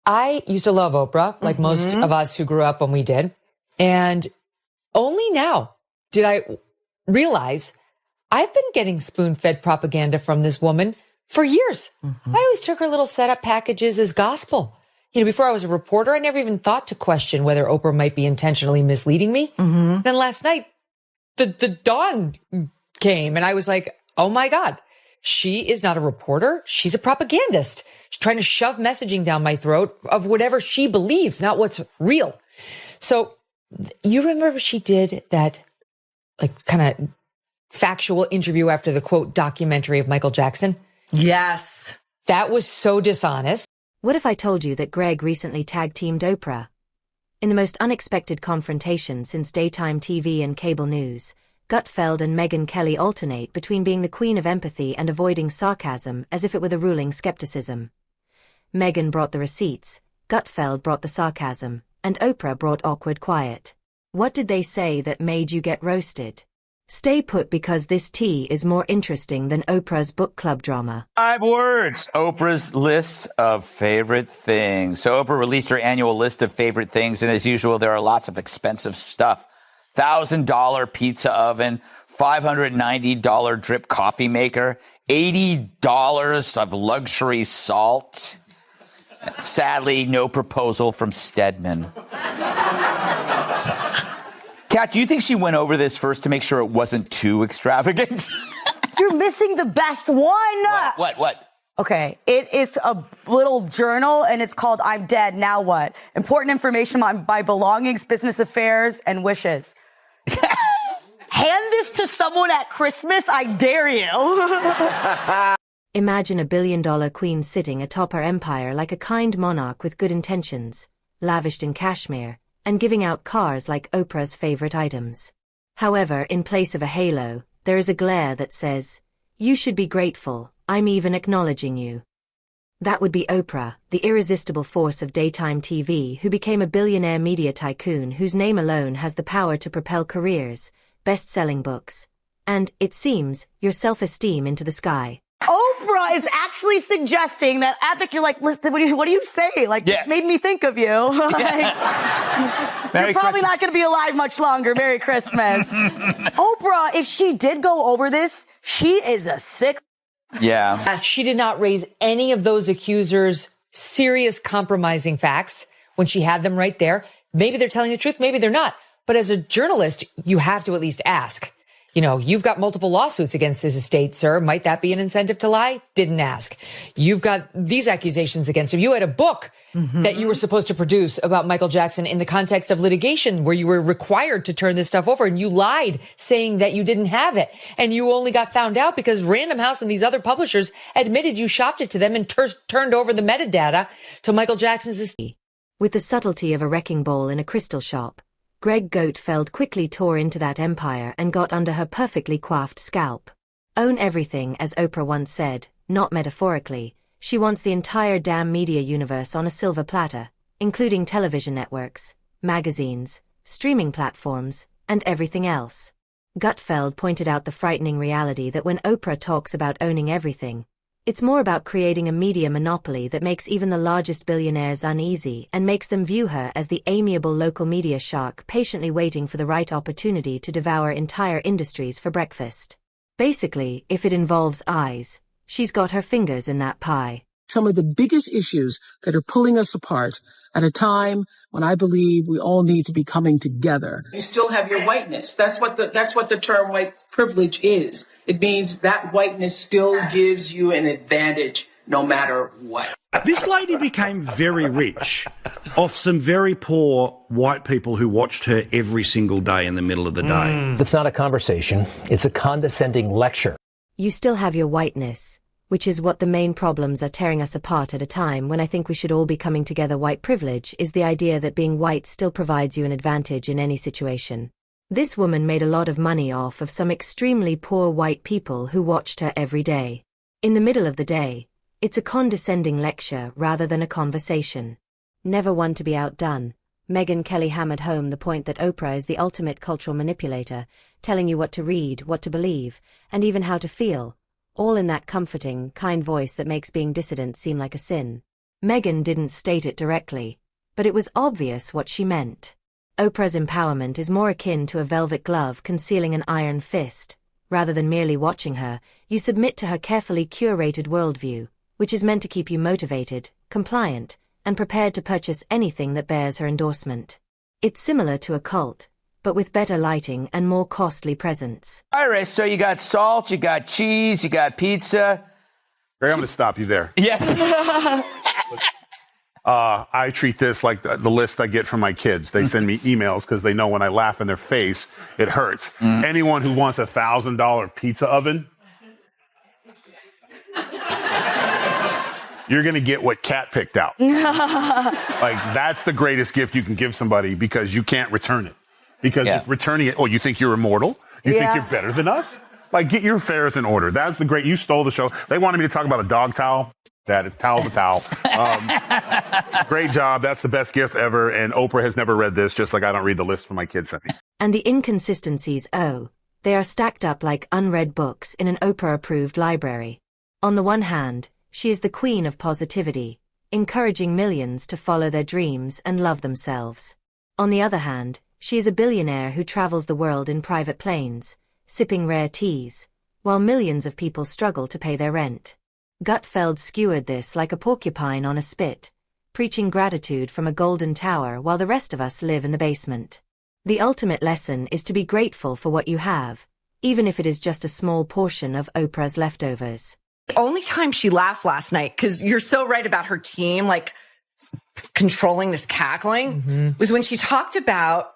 I used to love Oprah, like most of us who grew up when we did. And only now did I realize I've been getting spoon-fed propaganda from this woman for years. I always took her little setup packages as gospel. You know, before I was a reporter, I never even thought to question whether Oprah might be intentionally misleading me. Then last night, the dawn came and I was like, oh my God, she is not a reporter. She's a propagandist. She's trying to shove messaging down my throat of whatever she believes, not what's real. So you remember she did that like kind of factual interview after the quote documentary of Michael Jackson? Yes. That was so dishonest. What if I told you that Greg recently tag-teamed Oprah? In the most unexpected confrontation since daytime TV and cable news, Gutfeld and Megyn Kelly alternate between being the queen of empathy and avoiding sarcasm as if it were the ruling skepticism. Megyn brought the receipts, Gutfeld brought the sarcasm, and Oprah brought awkward quiet. What did they say that made you get roasted? Stay put because this tea is more interesting than Oprah's book club drama. 5 words. Oprah's list of favorite things. So Oprah released her annual list of favorite things, and as usual, there are lots of expensive stuff. $1,000 pizza oven, $590 drip coffee maker, $80 of luxury salt. Sadly, no proposal from Stedman. Kat, do you think she went over this first to make sure it wasn't too extravagant? You're missing the best one. What? Okay, it is a little journal, and it's called I'm Dead, Now What? Important information on my belongings, business affairs, and wishes. Hand this to someone at Christmas, I dare you. Imagine a billion-dollar queen sitting atop her empire like a kind monarch with good intentions, lavished in cashmere, and giving out cars like Oprah's favorite items. However, in place of a halo, there is a glare that says, "You should be grateful, I'm even acknowledging you." That would be Oprah, the irresistible force of daytime TV who became a billionaire media tycoon whose name alone has the power to propel careers, best-selling books, and, it seems, your self-esteem into the sky. Oprah is actually suggesting that I think you're like, listen, what do you say? Like, this made me think of you. You're probably not going to be alive much longer. Merry Christmas. Oprah, if she did go over this, she is a sick. Yeah. She did not raise any of those accusers' serious compromising facts when she had them right there. Maybe they're telling the truth, maybe they're not. But as a journalist, you have to at least ask. You know, you've got multiple lawsuits against his estate, sir. Might that be an incentive to lie? Didn't ask. You've got these accusations against him. You had a book that you were supposed to produce about Michael Jackson in the context of litigation where you were required to turn this stuff over, and you lied saying that you didn't have it. And you only got found out because Random House and these other publishers admitted you shopped it to them and turned over the metadata to Michael Jackson's estate. With the subtlety of a wrecking ball in a crystal shop, Greg Gutfeld quickly tore into that empire and got under her perfectly coiffed scalp. Own everything, as Oprah once said, not metaphorically. She wants the entire damn media universe on a silver platter, including television networks, magazines, streaming platforms, and everything else. Gutfeld pointed out the frightening reality that when Oprah talks about owning everything, it's more about creating a media monopoly that makes even the largest billionaires uneasy and makes them view her as the amiable local media shark patiently waiting for the right opportunity to devour entire industries for breakfast. Basically, if it involves eyes, she's got her fingers in that pie. Some of the biggest issues that are pulling us apart at a time when I believe we all need to be coming together. You still have your whiteness. That's what the term white privilege is. It means that whiteness still gives you an advantage no matter what. This lady became very rich off some very poor white people who watched her every single day in the middle of the day. It's not a conversation. It's a condescending lecture. You still have your whiteness, which is what the main problems are tearing us apart at a time when I think we should all be coming together. White privilege is the idea that being white still provides you an advantage in any situation. This woman made a lot of money off of some extremely poor white people who watched her every day. In the middle of the day, it's a condescending lecture rather than a conversation. Never one to be outdone, Megyn Kelly hammered home the point that Oprah is the ultimate cultural manipulator, telling you what to read, what to believe, and even how to feel, all in that comforting, kind voice that makes being dissident seem like a sin. Megyn didn't state it directly, but it was obvious what she meant. Oprah's empowerment is more akin to a velvet glove concealing an iron fist. Rather than merely watching her, you submit to her carefully curated worldview, which is meant to keep you motivated, compliant, and prepared to purchase anything that bears her endorsement. It's similar to a cult, but with better lighting and more costly presents. All right, so you got salt, you got cheese, you got pizza. Ray, I'm going to stop you there. Yes. I treat this like the list I get from my kids. They send me emails because they know when I laugh in their face, it hurts. Anyone who wants a $1,000 pizza oven, you're going to get what Kat picked out. Like, that's the greatest gift you can give somebody because you can't return it. Because returning it, you think you're immortal? You think you're better than us? Like, get your affairs in order. That's the great, you stole the show. They wanted me to talk about a dog towel. Towel's a towel. Great job. That's the best gift ever. And Oprah has never read this, just like I don't read the list from my kids sent me. And the inconsistencies, they are stacked up like unread books in an Oprah-approved library. On the one hand, she is the queen of positivity, encouraging millions to follow their dreams and love themselves. On the other hand, she is a billionaire who travels the world in private planes, sipping rare teas, while millions of people struggle to pay their rent. Gutfeld skewered this like a porcupine on a spit, preaching gratitude from a golden tower while the rest of us live in the basement. The ultimate lesson is to be grateful for what you have, even if it is just a small portion of Oprah's leftovers. The only time she laughed last night, because you're so right about her team, like, controlling this cackling, was when she talked about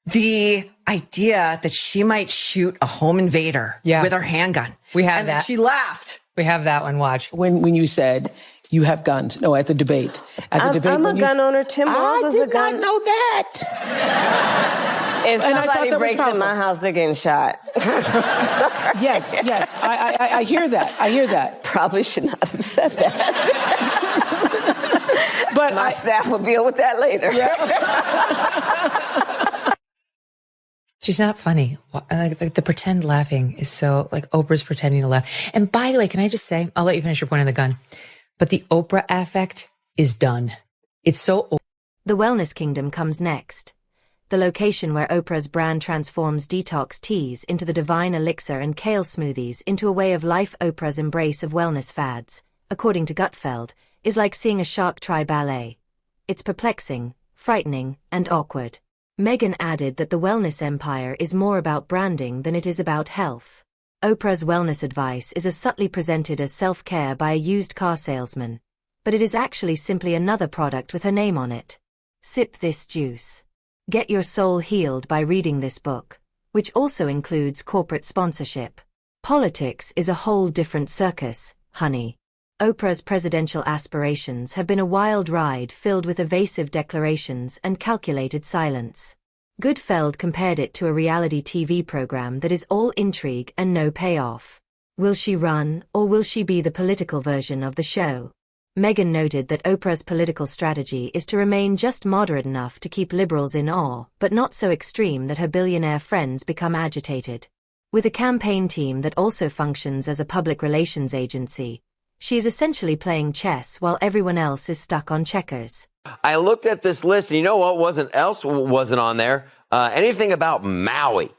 the idea that she might shoot a home invader with her handgun. We have and that. And she laughed. We have that one. Watch. When you said you have guns. No, at the debate. I'm a gun owner. Tim Walz is a gun. I did not know that. If somebody breaks in my house, they're getting shot. Yes. I hear that. Probably should not have said that. But my staff will deal with that later. She's not funny. Like the pretend laughing is so, like, Oprah's pretending to laugh. And by the way, can I just say, I'll let you finish your point on the gun, but the Oprah affect is done. It's so. The Wellness Kingdom comes next. The location where Oprah's brand transforms detox teas into the divine elixir and kale smoothies into a way of life. Oprah's embrace of wellness fads, according to Gutfeld, is like seeing a shark try ballet. It's perplexing, frightening, and awkward. Megyn added that the wellness empire is more about branding than it is about health. Oprah's wellness advice is as subtly presented as self-care by a used car salesman, but it is actually simply another product with her name on it. Sip this juice. Get your soul healed by reading this book, which also includes corporate sponsorship. Politics is a whole different circus, honey. Oprah's presidential aspirations have been a wild ride filled with evasive declarations and calculated silence. Gutfeld compared it to a reality TV program that is all intrigue and no payoff. Will she run, or will she be the political version of the show? Megyn noted that Oprah's political strategy is to remain just moderate enough to keep liberals in awe, but not so extreme that her billionaire friends become agitated. With a campaign team that also functions as a public relations agency, she is essentially playing chess while everyone else is stuck on checkers. I looked at this list, and you know what wasn't on there? Anything about Maui,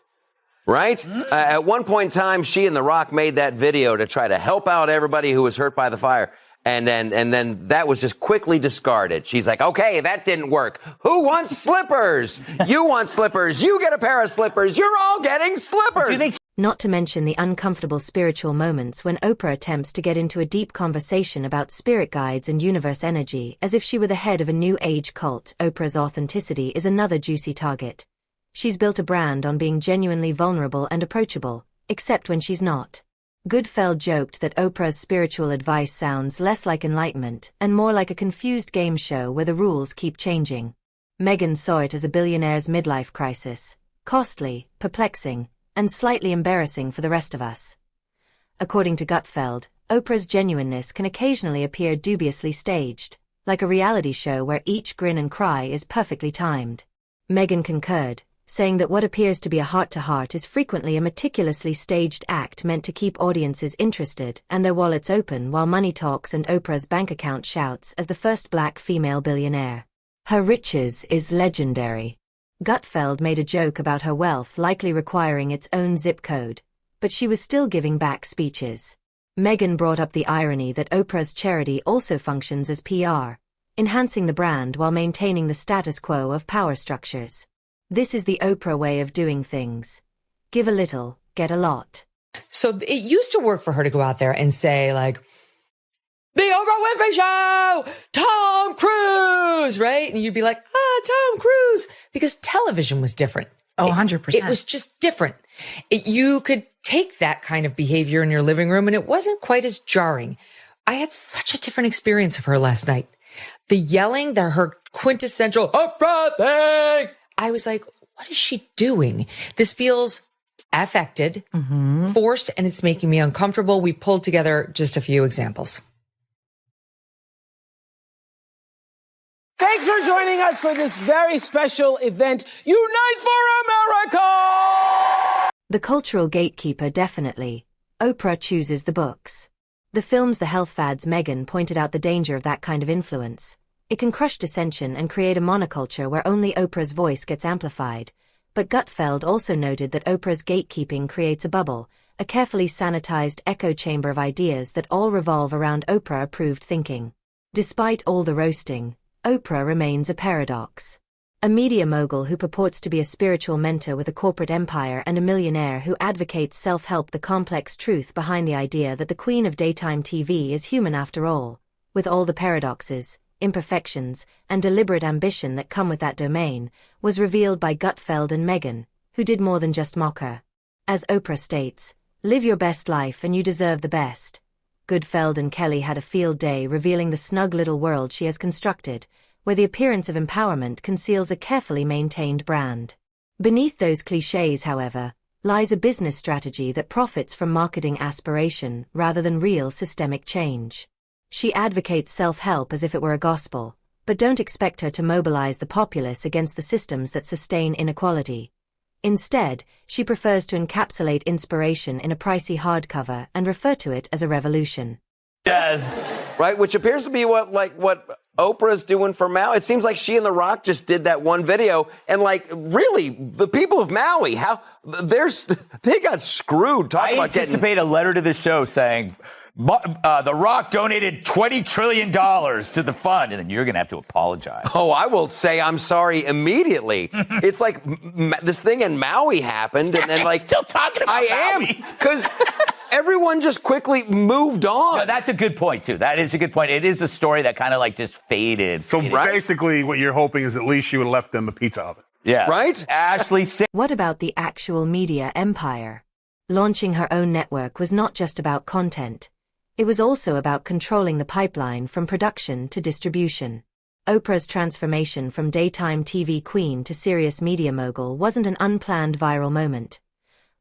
right? At one point in time, she and The Rock made that video to try to help out everybody who was hurt by the fire. And then that was just quickly discarded. She's like, okay, that didn't work. Who wants slippers? You want slippers. You get a pair of slippers. You're all getting slippers. Not to mention the uncomfortable spiritual moments when Oprah attempts to get into a deep conversation about spirit guides and universe energy as if she were the head of a new age cult. Oprah's authenticity is another juicy target. She's built a brand on being genuinely vulnerable and approachable, except when she's not. Gutfeld joked that Oprah's spiritual advice sounds less like enlightenment and more like a confused game show where the rules keep changing. Megyn saw it as a billionaire's midlife crisis, costly, perplexing, and slightly embarrassing for the rest of us. According to Gutfeld, Oprah's genuineness can occasionally appear dubiously staged, like a reality show where each grin and cry is perfectly timed. Megyn concurred, saying that what appears to be a heart-to-heart is frequently a meticulously staged act meant to keep audiences interested and their wallets open while money talks and Oprah's bank account shouts as the first black female billionaire. Her riches is legendary. Gutfeld made a joke about her wealth likely requiring its own zip code, but she was still giving back speeches. Megyn brought up the irony that Oprah's charity also functions as PR, enhancing the brand while maintaining the status quo of power structures. This is the Oprah way of doing things. Give a little, get a lot. So it used to work for her to go out there and say, like, the Oprah Winfrey Show, Tom Cruise, right? And you'd be like, Tom Cruise, because television was different. Oh, 100%. It was just different. You could take that kind of behavior in your living room and it wasn't quite as jarring. I had such a different experience of her last night. The yelling, her quintessential Oprah thing. I was like, what is she doing? This feels affected, forced, and it's making me uncomfortable. We pulled together just a few examples. Thanks for joining us for this very special event, Unite for America! The cultural gatekeeper, definitely. Oprah chooses the books. The film's The Health Fads Megyn pointed out the danger of that kind of influence. It can crush dissension and create a monoculture where only Oprah's voice gets amplified. But Gutfeld also noted that Oprah's gatekeeping creates a bubble, a carefully sanitized echo chamber of ideas that all revolve around Oprah-approved thinking. Despite all the roasting, Oprah remains a paradox. A media mogul who purports to be a spiritual mentor with a corporate empire and a millionaire who advocates self-help, the complex truth behind the idea that the queen of daytime TV is human after all, with all the paradoxes, imperfections, and deliberate ambition that come with that domain, was revealed by Gutfeld and Megyn, who did more than just mock her. As Oprah states, live your best life and you deserve the best. Gutfeld and Kelly had a field day revealing the snug little world she has constructed, where the appearance of empowerment conceals a carefully maintained brand. Beneath those clichés, however, lies a business strategy that profits from marketing aspiration rather than real systemic change. She advocates self-help as if it were a gospel, but don't expect her to mobilize the populace against the systems that sustain inequality. Instead, she prefers to encapsulate inspiration in a pricey hardcover and refer to it as a revolution. Yes. Right, which appears to be what Oprah's doing for Maui. It seems like she and The Rock just did that one video, and really, the people of Maui, they got screwed. I anticipate a letter to the show saying, The Rock donated $20 trillion to the fund, and then you're going to have to apologize. Oh, I will say I'm sorry immediately. It's like this thing in Maui happened, and then still talking about Maui. am, because everyone just quickly moved on. No, that's a good point, too. That is a good point. It is a story that kind of just faded. So basically what you're hoping is at least you would have left them a pizza oven. Yeah. Right? Ashley. What about the actual media empire? Launching her own network was not just about content. It was also about controlling the pipeline from production to distribution. Oprah's transformation from daytime TV queen to serious media mogul wasn't an unplanned viral moment.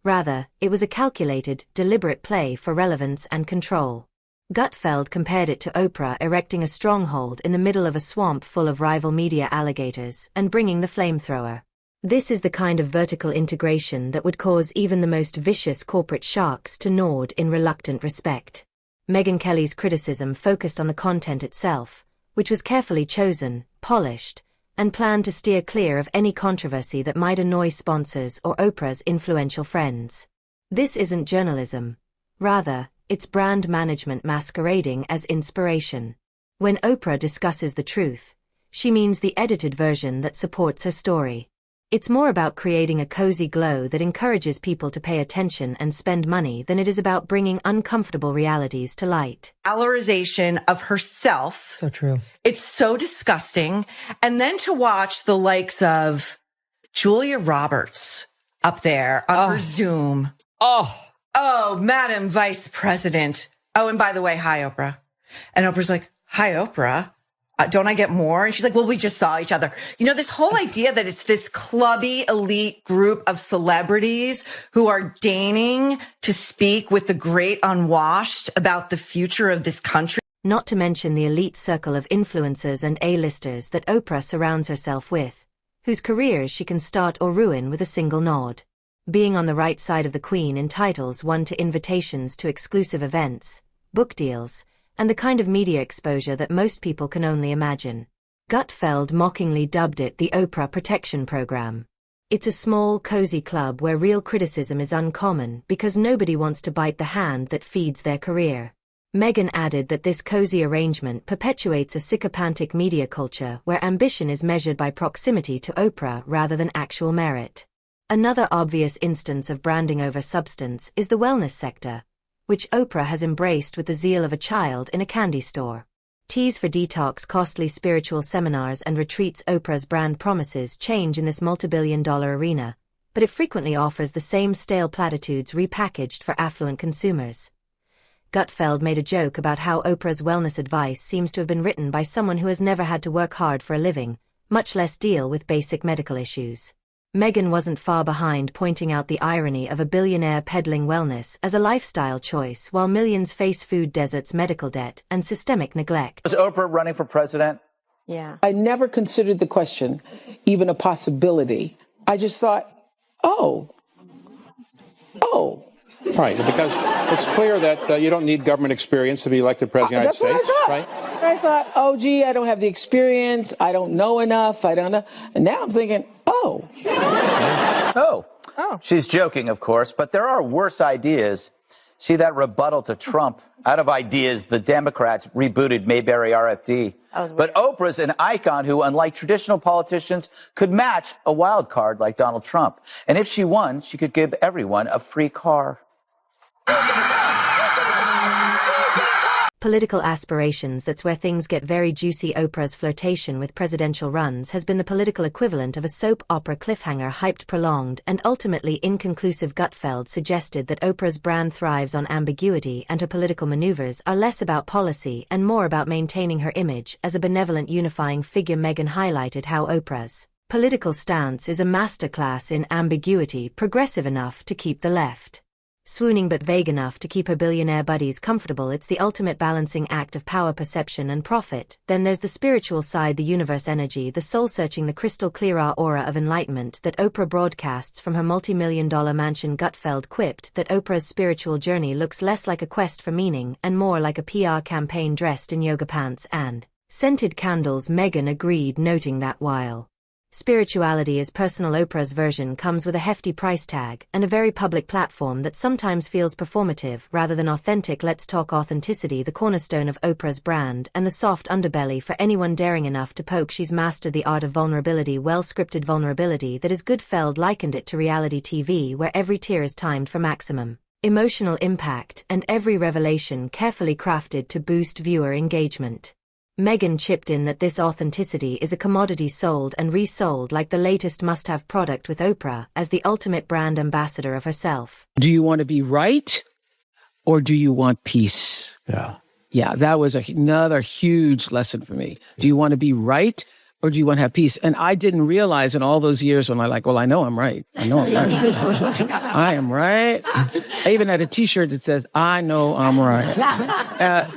Rather, it was a calculated, deliberate play for relevance and control. Gutfeld compared it to Oprah erecting a stronghold in the middle of a swamp full of rival media alligators and bringing the flamethrower. This is the kind of vertical integration that would cause even the most vicious corporate sharks to nod in reluctant respect. Megyn Kelly's criticism focused on the content itself, which was carefully chosen, polished, and planned to steer clear of any controversy that might annoy sponsors or Oprah's influential friends. This isn't journalism. Rather, it's brand management masquerading as inspiration. When Oprah discusses the truth, she means the edited version that supports her story. It's more about creating a cozy glow that encourages people to pay attention and spend money than it is about bringing uncomfortable realities to light. Valorization of herself. So true. It's so disgusting. And then to watch the likes of Julia Roberts up there on her Zoom. Oh, Madam Vice President. Oh, and by the way, hi, Oprah. And Oprah's like, hi, Oprah. Don't I get more? And she's like, well, we just saw each other. You know, this whole idea that it's this clubby elite group of celebrities who are deigning to speak with the great unwashed about the future of this country. Not to mention the elite circle of influencers and A-listers that Oprah surrounds herself with. whose careers she can start or ruin with a single nod. Being on the right side of the Queen entitles one to invitations to exclusive events, book deals, and the kind of media exposure that most people can only imagine. Gutfeld mockingly dubbed it the Oprah Protection Program. It's a small, cozy club where real criticism is uncommon because nobody wants to bite the hand that feeds their career. Megyn added that this cozy arrangement perpetuates a sycophantic media culture where ambition is measured by proximity to Oprah rather than actual merit. Another obvious instance of branding over substance is the wellness sector, which Oprah has embraced with the zeal of a child in a candy store. Teas for detox, costly spiritual seminars and retreats. Oprah's brand promises change in this multi-billion-dollar arena, but it frequently offers the same stale platitudes repackaged for affluent consumers. Gutfeld made a joke about how Oprah's wellness advice seems to have been written by someone who has never had to work hard for a living, much less deal with basic medical issues. Megyn wasn't far behind, pointing out the irony of a billionaire peddling wellness as a lifestyle choice while millions face food deserts, medical debt, and systemic neglect. Was Oprah running for president? Yeah. I never considered the question even a possibility. I just thought, oh. Right, because it's clear that you don't need government experience to be elected president of the United States, right? I thought, oh, gee, I don't have the experience. I don't know enough. I don't know. And now I'm thinking, oh. She's joking, of course, but there are worse ideas. See that rebuttal to Trump? Out of ideas, the Democrats rebooted Mayberry RFD. But Oprah's an icon who, unlike traditional politicians, could match a wild card like Donald Trump. And if she won, she could give everyone a free car. Political aspirations, that's where things get very juicy. Oprah's flirtation with presidential runs has been the political equivalent of a soap opera cliffhanger, hyped, prolonged, and ultimately inconclusive. Gutfeld suggested that Oprah's brand thrives on ambiguity and her political maneuvers are less about policy and more about maintaining her image as a benevolent unifying figure. Megyn highlighted how Oprah's political stance is a masterclass in ambiguity, progressive enough to keep the left swooning but vague enough to keep her billionaire buddies comfortable. It's the ultimate balancing act of power, perception, and profit. Then there's the spiritual side, the universe energy, the soul-searching, the crystal-clear aura of enlightenment that Oprah broadcasts from her multi-million-dollar mansion. Gutfeld quipped that Oprah's spiritual journey looks less like a quest for meaning and more like a PR campaign dressed in yoga pants and scented candles. Megyn agreed, noting that while spirituality is personal, Oprah's version comes with a hefty price tag and a very public platform that sometimes feels performative rather than authentic. Let's talk authenticity, the cornerstone of Oprah's brand and the soft underbelly for anyone daring enough to poke. She's mastered the art of vulnerability, well-scripted vulnerability that is Gutfeld likened it to reality TV, where every tear is timed for maximum emotional impact and every revelation carefully crafted to boost viewer engagement. Megyn chipped in that this authenticity is a commodity sold and resold like the latest must-have product, with Oprah as the ultimate brand ambassador of herself. Do you want to be right or do you want peace? Yeah, that was another huge lesson for me. Do you want to be right or do you want to have peace? And I didn't realize in all those years when I know I'm right. I know I'm right. I am right. I even had a T-shirt that says, I know I'm right.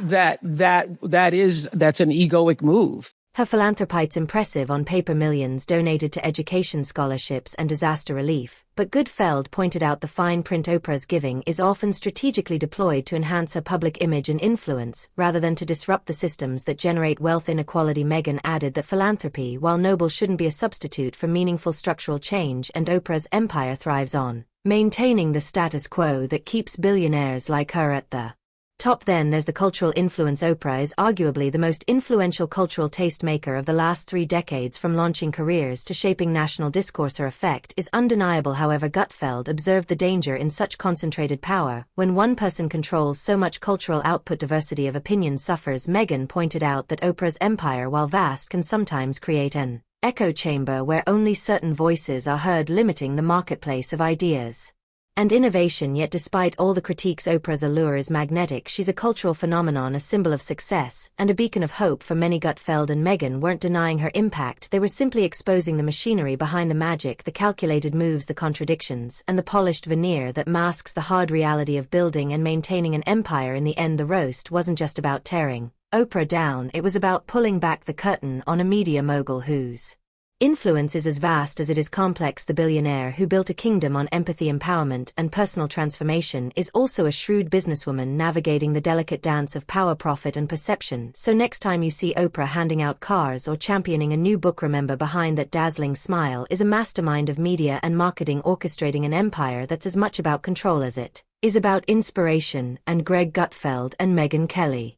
That's an egoic move. Her philanthropy's impressive. On paper, millions donated to education, scholarships, and disaster relief, but Gutfeld pointed out the fine print. Oprah's giving is often strategically deployed to enhance her public image and influence, rather than to disrupt the systems that generate wealth inequality. Megyn added that philanthropy, while noble, shouldn't be a substitute for meaningful structural change, and Oprah's empire thrives on maintaining the status quo that keeps billionaires like her at the top. Then there's the cultural influence. Oprah is arguably the most influential cultural tastemaker of the last 3 decades, from launching careers to shaping national discourse. Her effect is undeniable. However, Gutfeld observed the danger in such concentrated power. When one person controls so much cultural output, diversity of opinion suffers. Megyn pointed out that Oprah's empire, while vast, can sometimes create an echo chamber where only certain voices are heard, limiting the marketplace of ideas and innovation. Yet despite all the critiques, Oprah's allure is magnetic. She's a cultural phenomenon, a symbol of success, and a beacon of hope for many. Gutfeld and Megyn weren't denying her impact, they were simply exposing the machinery behind the magic, the calculated moves, the contradictions, and the polished veneer that masks the hard reality of building and maintaining an empire. In the end, the roast wasn't just about tearing Oprah down, it was about pulling back the curtain on a media mogul whose Influence is as vast as it is complex. The billionaire who built a kingdom on empathy, empowerment, and personal transformation is also a shrewd businesswoman navigating the delicate dance of power, profit, and perception. So next time you see Oprah handing out cars or championing a new book, remember behind that dazzling smile is a mastermind of media and marketing orchestrating an empire that's as much about control as it is about inspiration. And Greg Gutfeld and Megyn Kelly.